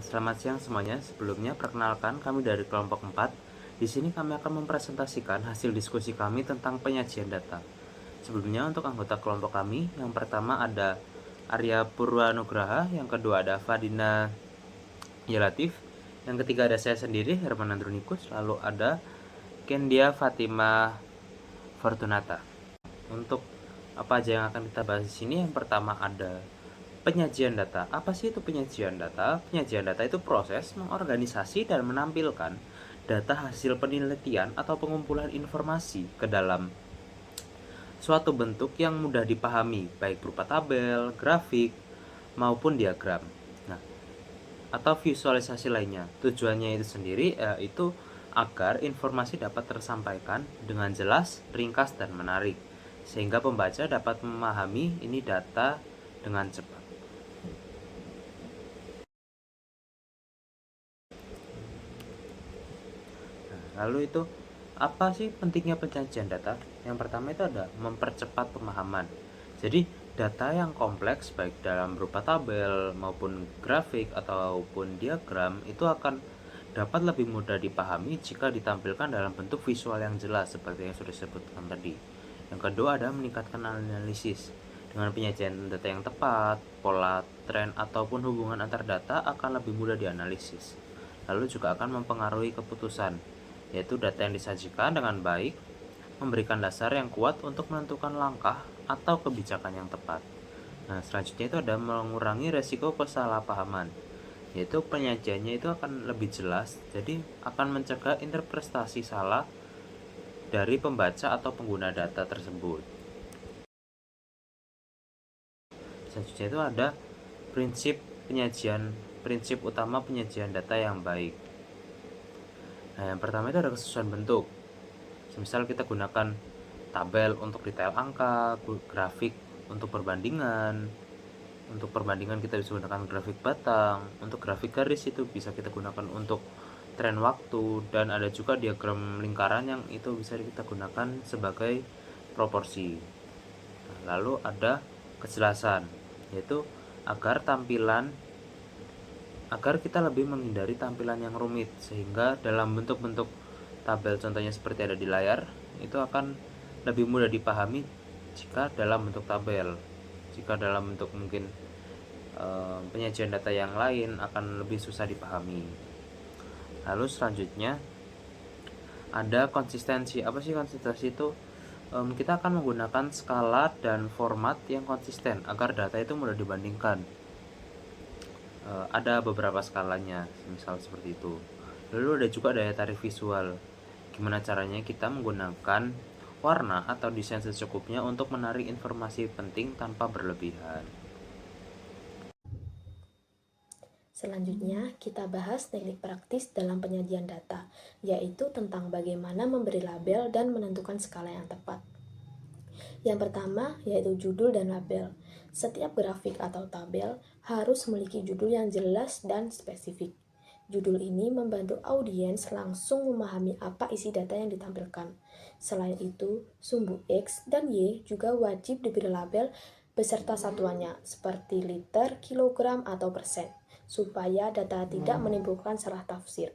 Selamat siang semuanya. Sebelumnya, perkenalkan kami dari kelompok 4. Di sini kami akan mempresentasikan hasil diskusi kami tentang penyajian data. Sebelumnya, untuk anggota kelompok kami, yang pertama ada Arya Purwanugraha, yang kedua ada Fadina Yalatif, yang ketiga ada saya sendiri, Herman Andronikus, lalu ada Kendia Fatima Fortunata. Untuk apa aja yang akan kita bahas di sini, yang pertama ada penyajian data. Apa sih itu penyajian data? Penyajian data itu proses mengorganisasi dan menampilkan data hasil penelitian atau pengumpulan informasi ke dalam suatu bentuk yang mudah dipahami, baik berupa tabel, grafik, maupun diagram. Nah, atau visualisasi lainnya. Tujuannya itu sendiri itu agar informasi dapat tersampaikan dengan jelas, ringkas, dan menarik, sehingga pembaca dapat memahami ini data dengan cepat. Lalu itu apa sih pentingnya penyajian data? Yang pertama itu ada mempercepat pemahaman. Jadi data yang kompleks baik dalam berupa tabel maupun grafik ataupun diagram itu akan dapat lebih mudah dipahami jika ditampilkan dalam bentuk visual yang jelas seperti yang sudah disebutkan tadi. Yang kedua ada meningkatkan analisis. Dengan penyajian data yang tepat, pola, tren, ataupun hubungan antar data akan lebih mudah dianalisis. Lalu juga akan mempengaruhi keputusan, yaitu data yang disajikan dengan baik memberikan dasar yang kuat untuk menentukan langkah atau kebijakan yang tepat. Nah, selanjutnya itu ada mengurangi resiko kesalahpahaman, yaitu penyajiannya itu akan lebih jelas, jadi akan mencegah interpretasi salah dari pembaca atau pengguna data tersebut. Selanjutnya itu ada prinsip utama penyajian data yang baik. Nah, yang pertama itu ada kesesuaian bentuk. Misal kita gunakan tabel untuk detail angka, grafik untuk perbandingan. Untuk perbandingan kita bisa gunakan grafik batang, untuk grafik garis itu bisa kita gunakan untuk tren waktu, dan ada juga diagram lingkaran yang itu bisa kita gunakan sebagai proporsi. Lalu ada kejelasan, yaitu agar kita lebih menghindari tampilan yang rumit, sehingga dalam bentuk-bentuk tabel contohnya seperti ada di layar itu akan lebih mudah dipahami jika dalam bentuk tabel. Jika dalam bentuk mungkin penyajian data yang lain akan lebih susah dipahami. Lalu selanjutnya ada konsistensi. Apa sih konsistensi itu? Kita akan menggunakan skala dan format yang konsisten agar data itu mudah dibandingkan. Ada beberapa skalanya, misal seperti itu. Lalu ada juga daya tarik visual. Gimana caranya kita menggunakan warna atau desain secukupnya untuk menarik informasi penting tanpa berlebihan. Selanjutnya, kita bahas teknik praktis dalam penyajian data, yaitu tentang bagaimana memberi label dan menentukan skala yang tepat. Yang pertama, yaitu judul dan label. Setiap grafik atau tabel harus memiliki judul yang jelas dan spesifik. Judul ini membantu audiens langsung memahami apa isi data yang ditampilkan. Selain itu, sumbu X dan Y juga wajib diberi label beserta satuannya, seperti liter, kilogram, atau persen, supaya data tidak menimbulkan salah tafsir.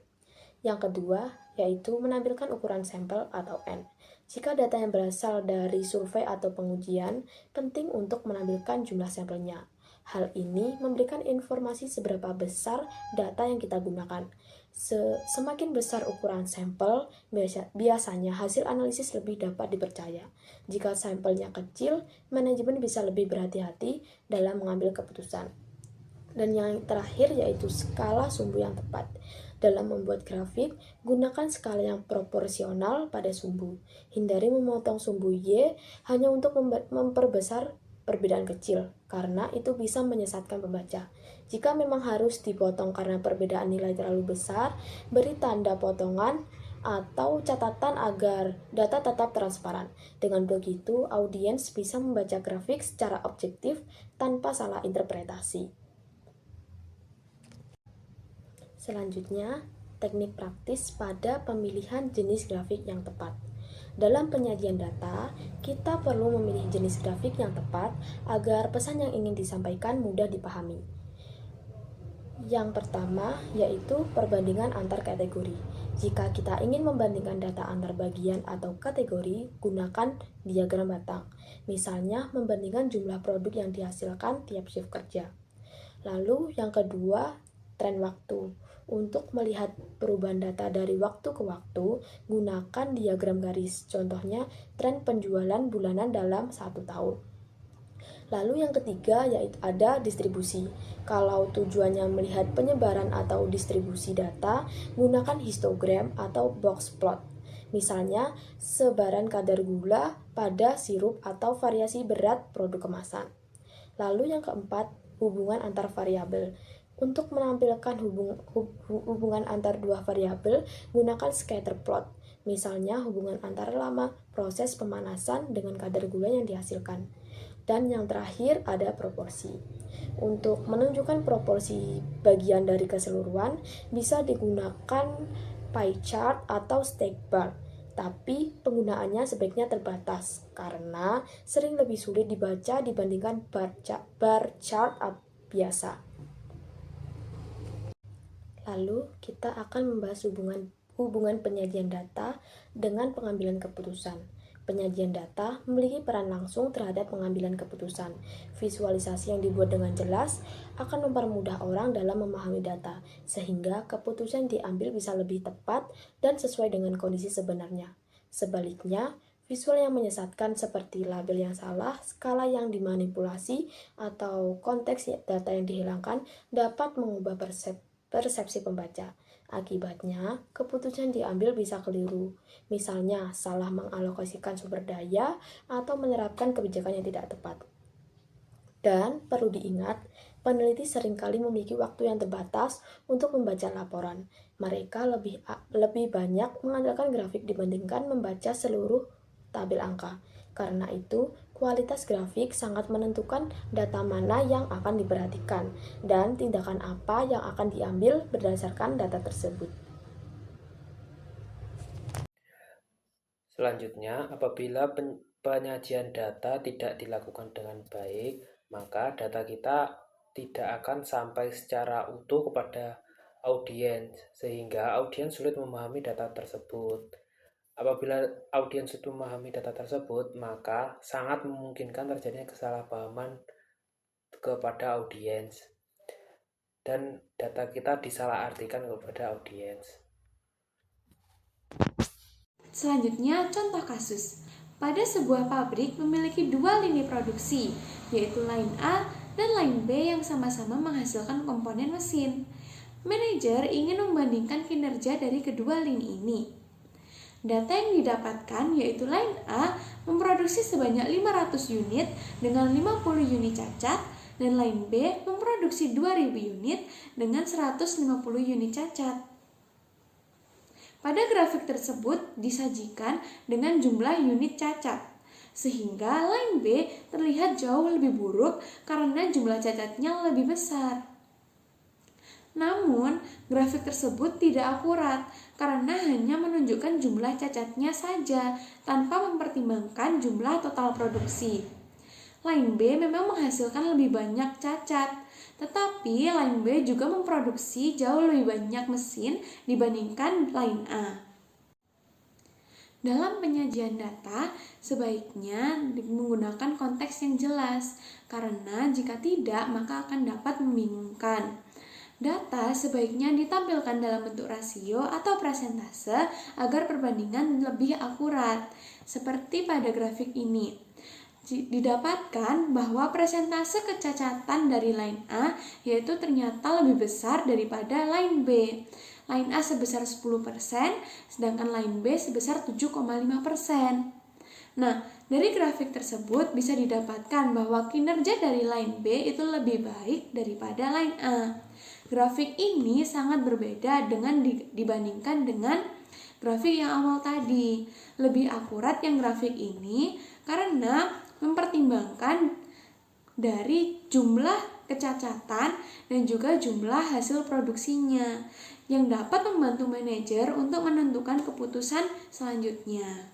Yang kedua, yaitu menampilkan ukuran sampel atau N. Jika data yang berasal dari survei atau pengujian, penting untuk menampilkan jumlah sampelnya. Hal ini memberikan informasi seberapa besar data yang kita gunakan. Semakin besar ukuran sampel, biasanya hasil analisis lebih dapat dipercaya. Jika sampelnya kecil, manajemen bisa lebih berhati-hati dalam mengambil keputusan. Dan yang terakhir yaitu skala sumbu yang tepat. Dalam membuat grafik, gunakan skala yang proporsional pada sumbu. Hindari memotong sumbu Y hanya untuk memperbesar perbedaan kecil, karena itu bisa menyesatkan pembaca. Jika memang harus dipotong karena perbedaan nilai terlalu besar, beri tanda potongan atau catatan agar data tetap transparan. Dengan begitu, audiens bisa membaca grafik secara objektif tanpa salah interpretasi. Selanjutnya, teknik praktis pada pemilihan jenis grafik yang tepat. Dalam penyajian data, kita perlu memilih jenis grafik yang tepat agar pesan yang ingin disampaikan mudah dipahami. Yang pertama yaitu perbandingan antar kategori. Jika kita ingin membandingkan data antar bagian atau kategori, gunakan diagram batang. Misalnya membandingkan jumlah produk yang dihasilkan tiap shift kerja. Lalu yang kedua, tren waktu. Untuk melihat perubahan data dari waktu ke waktu, gunakan diagram garis. Contohnya, tren penjualan bulanan dalam 1 tahun. Lalu yang ketiga yaitu ada distribusi. Kalau tujuannya melihat penyebaran atau distribusi data, gunakan histogram atau box plot. Misalnya, sebaran kadar gula pada sirup atau variasi berat produk kemasan. Lalu yang keempat, hubungan antar variabel. Untuk menampilkan hubungan antar dua variabel, gunakan scatter plot. Misalnya, hubungan antara lama proses pemanasan dengan kadar gula yang dihasilkan. Dan yang terakhir ada proporsi. Untuk menunjukkan proporsi bagian dari keseluruhan, bisa digunakan pie chart atau stack bar. Tapi penggunaannya sebaiknya terbatas karena sering lebih sulit dibaca dibandingkan bar chart biasa. Lalu kita akan membahas hubungan penyajian data dengan pengambilan keputusan. Penyajian data memiliki peran langsung terhadap pengambilan keputusan. Visualisasi yang dibuat dengan jelas akan mempermudah orang dalam memahami data, sehingga keputusan diambil bisa lebih tepat dan sesuai dengan kondisi sebenarnya. Sebaliknya, visual yang menyesatkan seperti label yang salah, skala yang dimanipulasi, atau konteks data yang dihilangkan dapat mengubah persepsi pembaca. Akibatnya, keputusan diambil bisa keliru, misalnya salah mengalokasikan sumber daya atau menerapkan kebijakan yang tidak tepat. Dan perlu diingat, peneliti seringkali memiliki waktu yang terbatas untuk membaca laporan. Mereka lebih banyak mengandalkan grafik dibandingkan membaca seluruh tabel angka. Karena itu, kualitas grafik sangat menentukan data mana yang akan diperhatikan dan tindakan apa yang akan diambil berdasarkan data tersebut. Selanjutnya, apabila penyajian data tidak dilakukan dengan baik, maka data kita tidak akan sampai secara utuh kepada audiens, sehingga audiens sulit memahami data tersebut. Apabila audiens sulit memahami data tersebut, maka sangat memungkinkan terjadinya kesalahpahaman kepada audiens, dan data kita disalahartikan kepada audiens. Selanjutnya, contoh kasus. Pada sebuah pabrik memiliki dua lini produksi, yaitu line A dan line B yang sama-sama menghasilkan komponen mesin. Manajer ingin membandingkan kinerja dari kedua lini ini. Data yang didapatkan yaitu line A memproduksi sebanyak 500 unit dengan 50 unit cacat, dan line B memproduksi 2000 unit dengan 150 unit cacat. Pada grafik tersebut disajikan dengan jumlah unit cacat, sehingga line B terlihat jauh lebih buruk karena jumlah cacatnya lebih besar. Namun, grafik tersebut tidak akurat karena hanya menunjukkan jumlah cacatnya saja tanpa mempertimbangkan jumlah total produksi. Line B memang menghasilkan lebih banyak cacat, tetapi line B juga memproduksi jauh lebih banyak mesin dibandingkan line A. Dalam penyajian data, sebaiknya menggunakan konteks yang jelas, karena jika tidak maka akan dapat membingungkan. Data sebaiknya ditampilkan dalam bentuk rasio atau persentase agar perbandingan lebih akurat, seperti pada grafik ini. Didapatkan bahwa persentase kecacatan dari line A yaitu ternyata lebih besar daripada line B. Line A sebesar 10%, sedangkan line B sebesar 7,5%. Nah, dari grafik tersebut bisa didapatkan bahwa kinerja dari line B itu lebih baik daripada line A. Grafik ini sangat berbeda dengan dibandingkan dengan grafik yang awal tadi. Lebih akurat yang grafik ini karena mempertimbangkan dari jumlah kecacatan dan juga jumlah hasil produksinya yang dapat membantu manajer untuk menentukan keputusan selanjutnya.